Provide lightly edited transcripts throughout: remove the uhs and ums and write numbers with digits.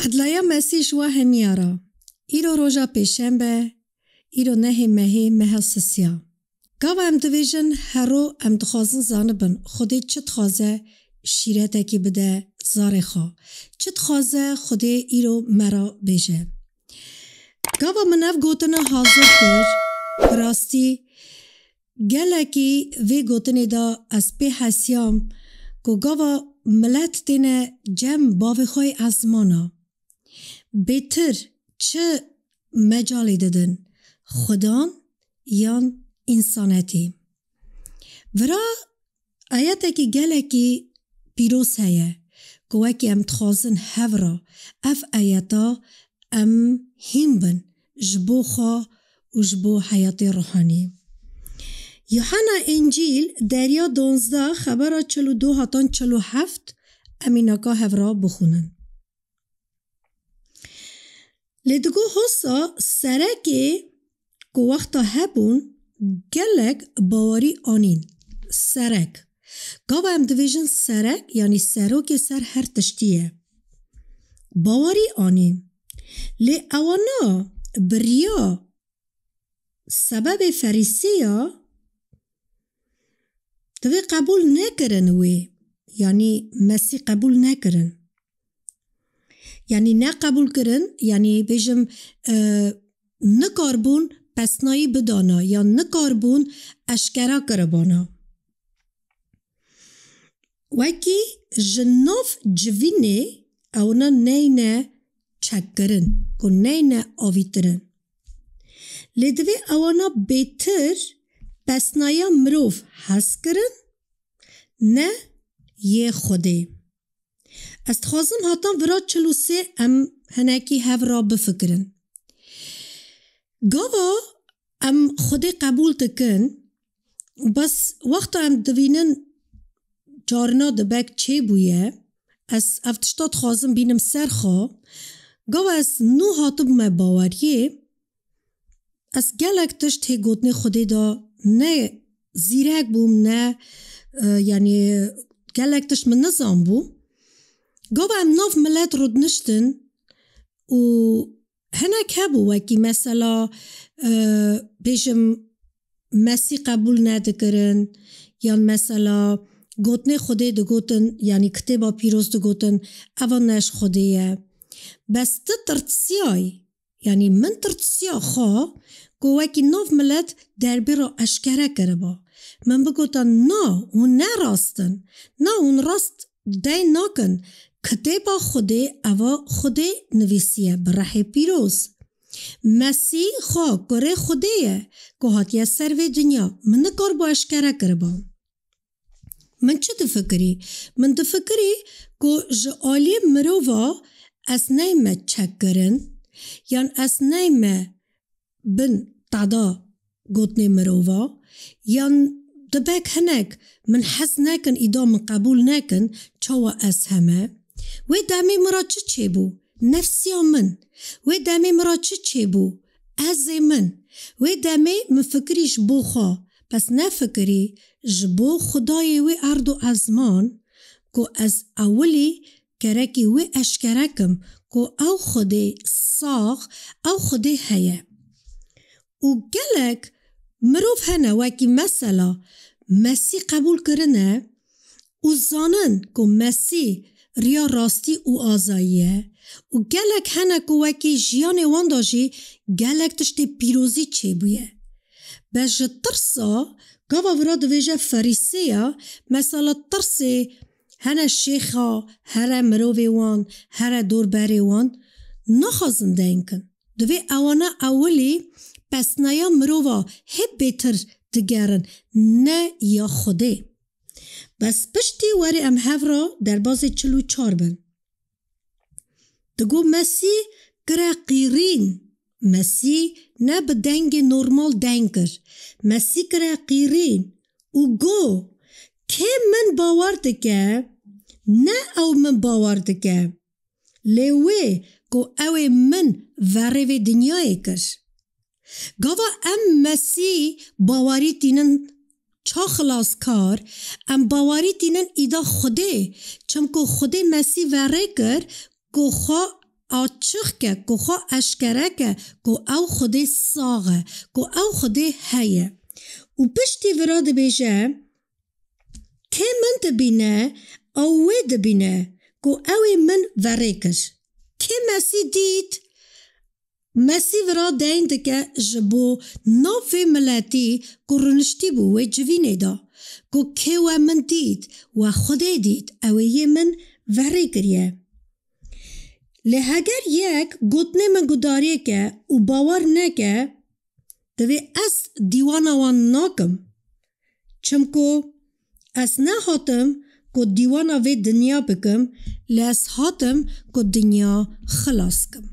عدلایا مسیح و همیارا ایرو روژا پیشنبه ایرو نه مه سسیا گاو ام دویژن هرو ام دخوازن زانبن خودی چه تخوازه شیرته کی بده زاره خوا چه تخوازه خودی ایرو مرا بیجه گاو منف گوتنه حاضر کر براستی گله کی وی گوتنه دا از پی حسیام کو گاو ملت تینه جم باوی خوی ازمانا بهتر چه مجالی دادن خدان یا انسانتی ورا آیاته کی گله کی پیروز هیه که ام تخوازن هورا اف آیاتا ام هم بن جبو خوا و جبو حیات روحانی یوحنا انجیل دریا 12 خبر 42 هاتان 47 امیناکا هورا بخونن لدگو حسا سرکی که وقتا هبون گلک باوری آنین سرک گاو هم دویژن سرک یعنی سروک سر هر تشتیه باوری آنین لی اوانا بریا سبب فریسیا دوی قبول نکرن وی یعنی مسیح قبول نکرن یعنی نه قبول کرن یعنی بیشم نکاربون پسنایی بدانا یا نکاربون اشکرا کربانا وکی جنوف جوینه اونا نه چک کرن که نه آویترن لیدوی اونا بیتر پسنایا مروف حس کرن نه یه خوده از تخوازم هاتان ورا 43 ام هنکی هف را بفکرن گاوا ام خودی قبول تکن بس وقتا ام دوینن جارنا دبک چه بویه از افتشتا تخوازم بینم سرخوا گاوا از نو هاتب ما باوریه از گلک تشت هی خودی دا نه زیرک بوم نه یعنی گلک تشت من نظام بوم گاو ام ناف ملت رود نشتن و هنک هبو وکی مثلا بیشم مسیح قبول ندکرن یا مثلا گوتنه خوده دو گوتن یعنی کتبا پیروز دو گوتن اوانش خوده بس ترتسیای یعنی من ترتسیا خواه گو وکی ناف ملت دربی را اشکره کربا من بگوتن نا اون نراستن نا اون راست دی ناکن کتابا خودی اوا خودی نویسیه برای پیروز مسیح خواه کره خودیه که هاتیه سروی دنیا من کار با اشکره کربا من چه دفکری؟ من دفکری که جعالی مروفا از نیمه چک کرن یعنی از نیمه بن تعدا گوتنی مروفا یعنی دبک هنک من حس نکن ایدا من قبول نکن چوا از همه و دمی مرا چه بو نفسی من و دمی مرا چه بو از من و دمی مفکریش بو خواه پس نفکری جبو خدای و ارد و ازمان که از اولی کرکی و اشکرکم که او خودی ساخ او خودی هیه و گلک مروف هنه وکی مثلا مسیح قبول کرنه و زانن که مسیح ریا راستی و آزاییه و گلک هنه که وکی جیان وانداجی گلک تشتی پیروزی چه بویه بس ترسا گاوا وراد ویجه فریسیا مثلا ترسی هنه شیخا هره مروی وان هره دور بری وان نخوازن دینکن دوی اوانا اولی پس نیا مرووا هی بیتر دگرن نه یا خوده بس پشتی وری ام هفرا در باز 44 بن دگو مسیح گره قیرین مسیح نه به دنگ نورمال دنگر مسیح گره قیرین او گو که من باور دگه نه او من باور دگه لیوه گو او من وری دنیای کر گاوا ام مسیح باوری تینن چا خلاص کار ام باوری تینن ایدا خوده چمکو خوده مسیح وره کر که خواه آچخ که کو خو اشکره که کو او خود ساغه کو او خود هیه و پشتی ورا دبیجه که من دبینه اوه دبینه کو اوه من وریکش که مسی دید مسی ورا دین دکه جبو نوفی ملتی کو رنشتی بو و جوینه دا کو که و من دید و خوده دید اوه من وریکریه لهگر یک گوتنه من گداریه که و باور نکه دوی از دیوانا وان ناکم چمکو از نه هاتم که دیوانا وی دنیا بکم لیس هاتم که دنیا خلاص کم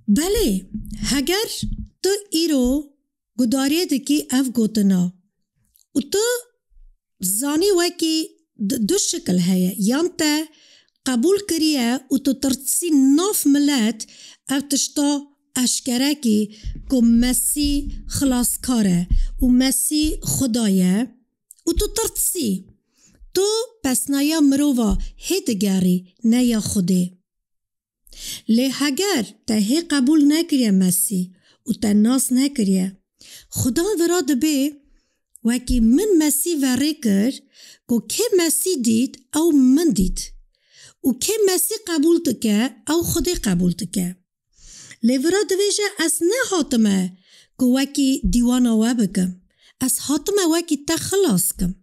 بله هگر تو ایرو گداریه دکی اف گوتنا و تو زانی وکی دو شکل هیا یان تا قبول کریه و تو ترسی ناف ملت او تشتا اشکره کی که مسی خلاص کاره و مسی خدایه و تو ترسی تو پس نیا مروفا هیدگاری نیا خوده لی هگر تا هی قبول نکریه مسی و تا ناس نکریه خدا ورا دبی وکی من مسی وری کر که مسی دید او من دید و که مسی قبول تکه او خودی قبول تکه لیورا دویجه از نه حاتمه که وکی دیوانا و بکم از حاتمه وکی تا خلاص کم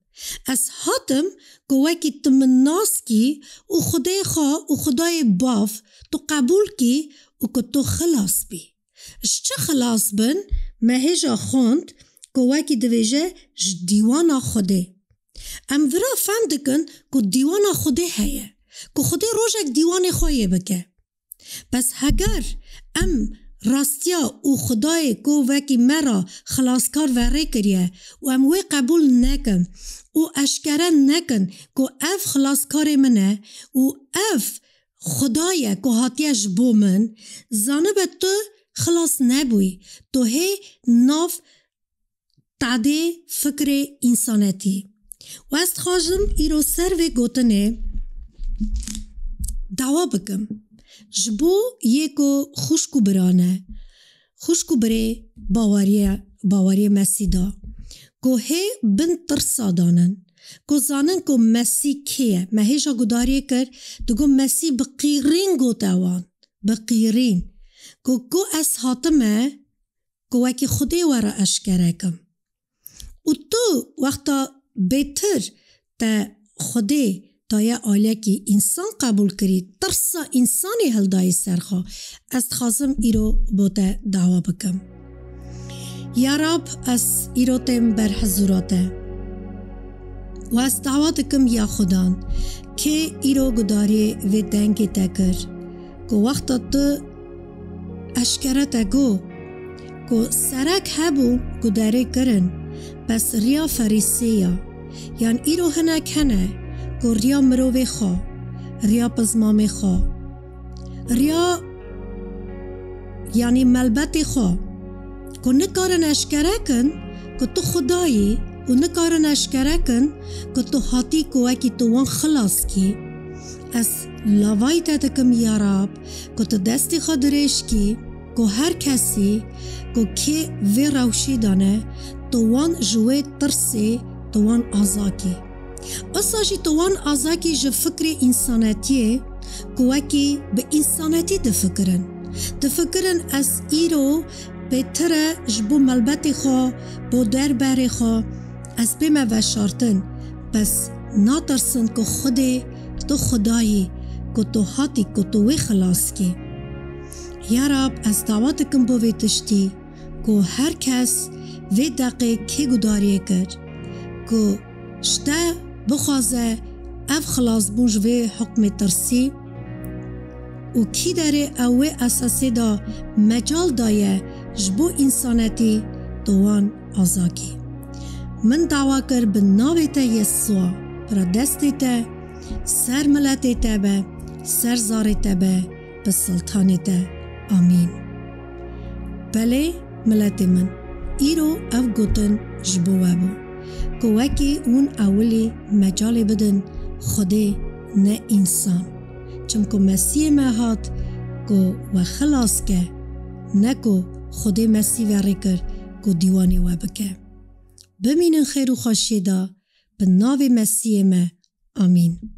از حاتم که وکی تمناس کی و خدای خواه و خدای باف تو قبول کی و که تو خلاص بی چه خلاص بن مهجا خوند که وکی دویجه دیوانا خودی ام ورا فهم دکن که دیوانا خودی هیه که خودی روشک دیوان خواهی بکه پس هگر ام راستیا و خدای که وکی مرا خلاصکار وره کریه و ام وی قبول نکن و اشکره نکن که اف خلاصکار منه و اف خدای که هاتیش بو من زانه به تو خلاص نبوی تو هی ناف تعده فکر انسانتی و است خواجم ایرو سر و گوتنه دعوا بکم جبو یکو خوشکو برانه خوشکو بره باوری مسیدا که هی بن ترسا دانن که زانن که مسی کیه مهیجا گداریه کر دگو مسی بقیرین گوتاوان بقیرین که از حاتمه که وکی خودی ورا اشکره کم و تو وقتا بهتر تا خودی تا یه آله که انسان قبول کری ترسا انسانی هلدای سرخوا از خازم ایرو بوده دعوا بکم یا رب از ایرو تیم بر حضوراته و از دعوا دکم یا خدان که ایرو گداری و دنگی تکر که وقتا تو اشکره تگو که سرک هبو گداری کرن بس ریا فریسیا یعنی ایرو هنک هنه که ریا مروی خواه ریا پزمام خواه ریا یعنی ملبت خواه که نکارن اشکره کن که تو خدایی و نکارن اشکره کن که تو حاتی که وکی تو وان خلاص کی از لاوای تدکم یا رب که تو دستی خدرش کی که هر کسی که وی روشی دانه تو وان جوه ترسی تو وان آزاکی اصاجی تو وان آزاکی جو فکر انسانتیه که وکی به انسانتی دفکرن از ایرو بهتره جبو ملبت خوا بو دربار خوا از بیم وشارتن پس ناترسن که تو خدایی که تو حاتی که تو وی خلاص کی یا رب از دعوت کم بو وی تشتی که هر کس وی دقیق که گداریه کرد که شته بخوازه اف خلاص بونج وی حکم ترسی و کی داره اوه اساسی دا مجال دایه جبو انسانتی دوان آزاکی من دعوا کر بناوی تا یسوا پر دستی تا سر ملتی تا به سر زاری تا به بسلطانی تا آمین بله ملتی من ایرو اف گوتن جبو وابو که وکی اون اولی مجال بدن خودی نه انسان چمکو مسیح ما هات کو و خلاص که نکو خود مسیح وری کر کو دیوانی و بکه. بمینن خیر و خوشی دا به ناو مسیح ما. آمین.